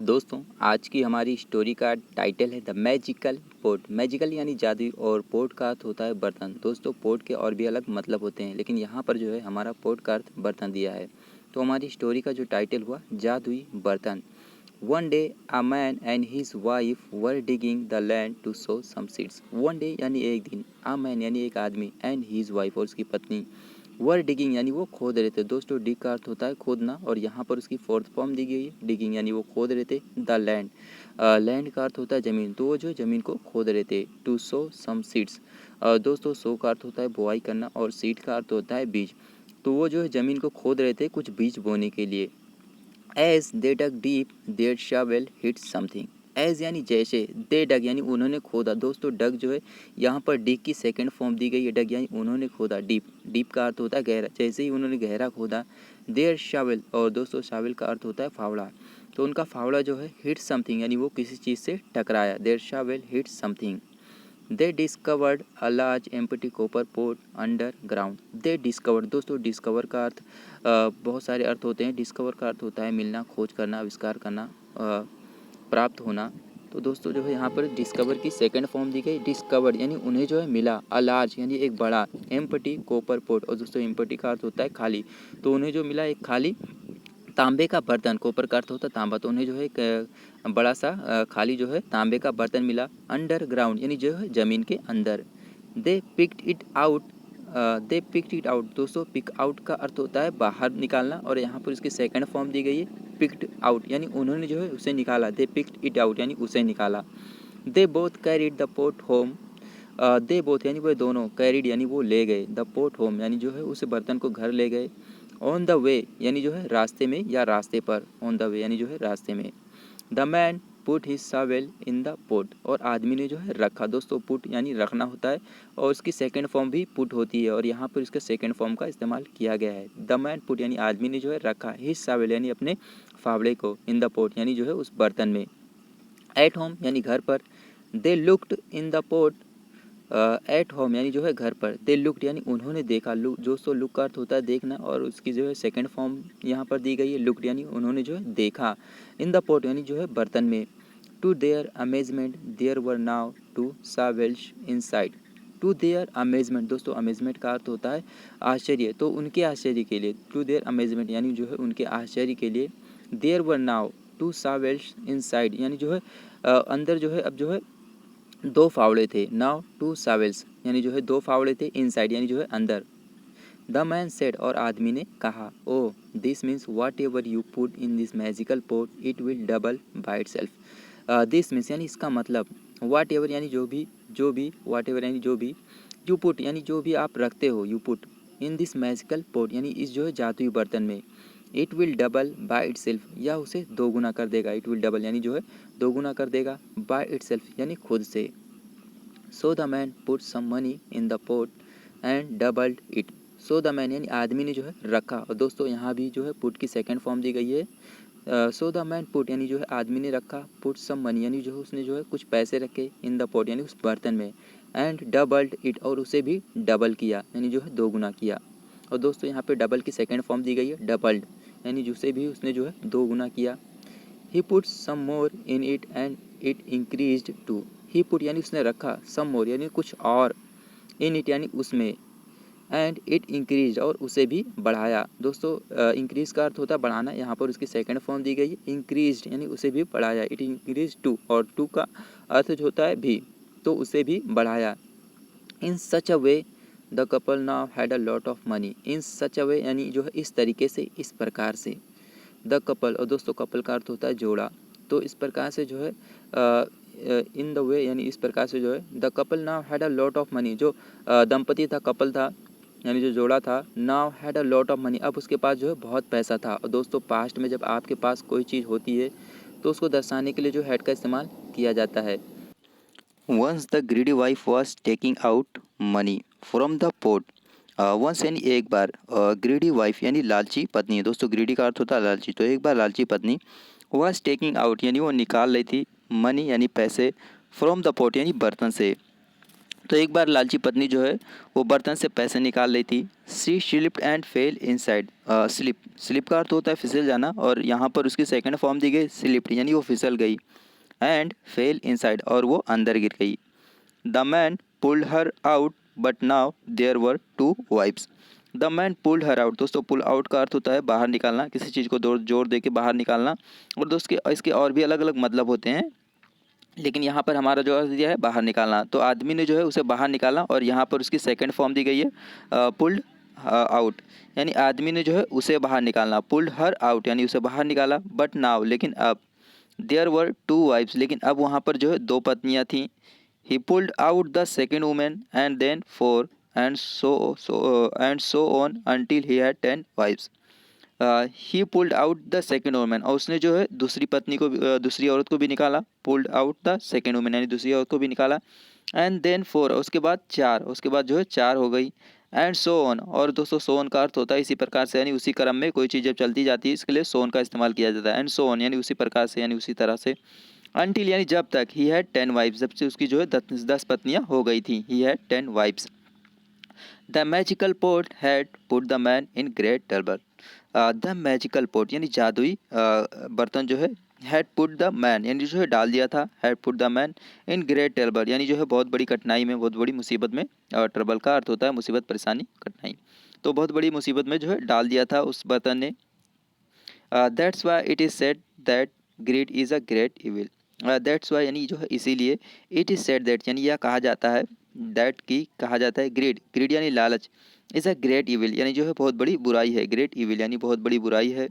दोस्तों आज की हमारी स्टोरी का टाइटल है द मैजिकल पोट। मैजिकल यानी जादुई और पोट का अर्थ होता है बर्तन। दोस्तों पोट के और भी अलग मतलब होते हैं, लेकिन यहाँ पर जो है हमारा पोट का अर्थ बर्तन दिया है। तो हमारी स्टोरी का जो टाइटल हुआ जादुई बर्तन। One day a man and his wife were digging the land to sow some seeds. One day यानी एक दिन, अ मैन यानी एक आदमी, एंड हिज वाइफ और उसकी पत्नी, वर डिगिंग यानी वो खोद रहे थे। दोस्तों डिग का अर्थ होता है खोदना, और यहाँ पर उसकी फोर्थ फॉर्म दी गई है डिगिंग यानी वो खोद रहे थे। द लैंड, लैंड का अर्थ होता है ज़मीन, तो वो जो ज़मीन को खोद रहे थे। टू सो सम सीड्स, दोस्तों सो का अर्थ होता है बुआई करना और सीड का अर्थ होता है बीज। तो वो जो है ज़मीन को खोद रहे थे कुछ बीज बोने के लिए। As they dug deep their shovel hit something. As यानी जैसे, दे डग यानी उन्होंने खोदा। दोस्तों डग जो है यहाँ पर डिग की सेकंड फॉर्म दी गई है। डग यानी उन्होंने खोदा। डीप, डीप का अर्थ होता है गहरा, जैसे ही उन्होंने गहरा खोदा। देयर शावेल, और दोस्तों शावेल का अर्थ होता है फावड़ा, तो उनका फावड़ा जो है हिट समथिंग यानी वो किसी चीज़ से टकराया। Their shovel hit something. They discovered a large empty copper pot underground. They discovered, दोस्तों डिस्कवर का अर्थ बहुत सारे अर्थ होते हैं। डिस्कवर का अर्थ होता है मिलना, खोज करना, आविष्कार करना, प्राप्त होना। तो दोस्तों जो है यहाँ पर डिस्कवर की सेकंड फॉर्म दी गई डिस्कवर्ड, यानी उन्हें जो है मिला। अ लार्ज यानी एक बड़ा, एम्प्टी कॉपर पोट, और दोस्तों एम्प्टी का अर्थ होता है खाली, तो उन्हें जो मिला एक खाली तांबे का बर्तन। कॉपर का अर्थ होता है तांबा, तो उन्हें जो है एक बड़ा सा खाली जो है तांबे का बर्तन मिला। अंडर ग्राउंड यानी जो है ज़मीन के अंदर। They picked it out, they picked it out, दोस्तों पिक आउट का अर्थ होता है बाहर निकालना, और यहाँ पर इसकी सेकंड फॉर्म दी गई है पिक्ड आउट, यानी उन्होंने जो है उसे निकाला। दे पिक्ड इट आउट यानी उसे निकाला। They both carried the pot home, they both यानी वह दोनों, कैरिड यानी वो ले गए, द पोट होम यानी जो है उस बर्तन को घर ले गए। ऑन द वे यानी जो है रास्ते में या रास्ते पर, ऑन द वे यानी जो है रास्ते में। The man put his shovel in the pot, और आदमी ने जो है रखा। दोस्तों पुट यानी रखना होता है, और उसकी सेकंड फॉर्म भी पुट होती है, और यहाँ पर इसके सेकंड फॉर्म का इस्तेमाल किया गया है। द मैन पुट यानी आदमी ने जो है रखा, हिज शावेल यानी अपने फावड़े को, इन द पोट यानी जो है उस बर्तन में। एट होम यानी घर पर। They looked in the pot, at home यानी जो है घर पर। दे लुक्ड यानी उन्होंने देखा। लुक, जो सो लुक का अर्थ होता है देखना, और उसकी जो है सेकंड फॉर्म यहाँ पर दी गई है लुक्ड यानी उन्होंने जो है देखा। इन द पोट यानी जो है बर्तन में। To their amazement there were now two shovels inside. To their amazement, दोस्तों अमेजमेंट का अर्थ होता है आश्चर्य, तो उनके आश्चर्य के लिए। टू देयर अमेजमेंट यानी जो है उनके आश्चर्य के लिए। There were now two shovels inside यानी जो है अंदर जो है अब जो है दो फावड़े थे। नाउ टू शावेल्स यानी जो है दो फावड़े थे। इनसाइड यानी जो है अंदर। द मैन सेड, और आदमी ने कहा, oh this means whatever you put in this magical pot it will double by itself. This means यानी इसका मतलब, वाट एवर यानी जो भी वाट एवर यानी जो भी, यू पुट यानी जो भी आप रखते हो, you put in this magical pot यानी इस जो है जादुई बर्तन में। It will double by itself, या उसे दोगुना कर देगा। इट विल डबल यानी जो है दोगुना कर देगा, बाय इट सेल्फ यानी खुद से। So the man put some money in the pot and doubled it. So the man यानी आदमी ने जो है रखा, और दोस्तों यहाँ भी जो है पुट की सेकंड फॉर्म दी गई है। सो द मैन पुट यानी जो है आदमी ने रखा, पुट सम मनी यानी जो है उसने जो है कुछ पैसे रखे, इन द पोट यानी उस बर्तन में, एंड डबल्ड इट और उसे भी डबल किया यानी जो है दोगुना किया। और दोस्तों यहाँ पे डबल की सेकंड फॉर्म दी गई है डबल्ड, यानी जिसे भी उसने जो है दो गुना किया। He put some more in it and it increased too. He put यानी उसने रखा, सम मोर यानी कुछ और, इन इट यानी उसमें, एंड इट इंक्रीज और उसे भी बढ़ाया। दोस्तों इंक्रीज का अर्थ होता है बढ़ाना, यहाँ पर उसकी सेकंड फॉर्म दी गई है इंक्रीज यानी उसे भी बढ़ाया। इट इंक्रीज टू, और टू का अर्थ जो होता है भी, तो उसे भी बढ़ाया। In such a way the couple now had a lot of money. In such a way यानी जो है इस तरीके से, इस प्रकार से। द कपल, और दोस्तों कपल का अर्थ होता है जोड़ा, तो इस प्रकार से जो है इन द वे यानी इस प्रकार से जो है the couple now had a lot of money, जो दंपति था, कपल था यानी जो जोड़ा था, now had a lot of money अब उसके पास जो है बहुत पैसा था। और दोस्तों पास्ट में जब आपके पास कोई चीज़ होती है तो उसको दर्शाने के लिए जो हैड का इस्तेमाल किया जाता है। Once the greedy wife was taking out money from the pot. Once यानी एक बार, ग्रीडी वाइफ यानी लालची पत्नी। दोस्तों ग्रीडी का अर्थ होता है लालची, तो एक बार लालची पत्नी वॉज टेकिंग आउट यानी वो निकाल रही थी, मनी यानी पैसे, फ्रॉम द पोट यानी बर्तन से। तो एक बार लालची पत्नी जो है वो बर्तन से पैसे निकाल रही थी। She slipped and fail inside. Slip का अर्थ होता है फिसल जाना, और यहाँ पर उसकी सेकंड फॉर्म दी गई स्लिप्ड, यानी वो फिसल गई। एंड फेल इनसाइड, और वो अंदर गिर गई। The man pulled her out but now there were two wives. The man pulled her out. दोस्तों पुल आउट का अर्थ होता है बाहर निकालना, किसी चीज़ को जोर दे के बाहर निकालना। और दोस्तों इसके और भी अलग अलग मतलब होते हैं, लेकिन यहाँ पर हमारा जो अर्थ दिया है बाहर निकालना। तो आदमी ने जो है उसे बाहर निकाला, और यहाँ पर उसकी सेकंड फॉर्म दी गई है पुल्ड आउट, यानी आदमी ने जो है उसे बाहर निकालना। पुल्ड हर आउट यानी उसे बाहर निकाला। बट नाउ, लेकिन अब। देयर वर टू वाइफ्स, लेकिन अब वहाँ पर जो है दो पत्नियाँ थीं। He pulled out the second women and then four and so on until he had 10 wives. He pulled out the second women, और उसने जो है दूसरी पत्नी को दूसरी औरत को भी निकाला। Pulled out the second women यानी दूसरी औरत को भी निकाला। एंड देन फोर, उसके बाद चार, उसके बाद जो है चार हो गई। एंड सो ऑन, और दोस्तों सो ऑन का अर्थ होता है इसी प्रकार से, यानी उसी क्रम में कोई चीज़ जब चलती जाती है इसके लिए सो ऑन का इस्तेमाल किया जाता है। एंड सो ऑन यानी उसी प्रकार से, यानी उसी तरह से। अनटिल यानी जब तक। ही हैड 10 वाइफ्स, जब से उसकी जो है 10 पत्नियाँ हो गई थी। He had 10 wives. The magical pot had put the man in great trouble. The magical pot यानी जादुई बर्तन जो है, हैड पुट द मैन यानी जो है डाल दिया था। Had put the man in great trouble यानी जो है बहुत बड़ी कठिनाई में, बहुत बड़ी मुसीबत में। ट्रबल का अर्थ होता है मुसीबत, परेशानी, कठिनाई। तो बहुत बड़ी मुसीबत में जो है डाल दिया था उस बर्तन ने। That's why it is said that grid is a great evil. That's why यानी जो है इसीलिए। इट इज़ सेड दैट यानी यह कहा जाता है। दैट की कहा जाता है। ग्रीड, ग्रीड यानी लालच। इज़ अ ग्रेट इविल यानी जो है बहुत बड़ी बुराई है। ग्रेट इविल यानी बहुत बड़ी बुराई है।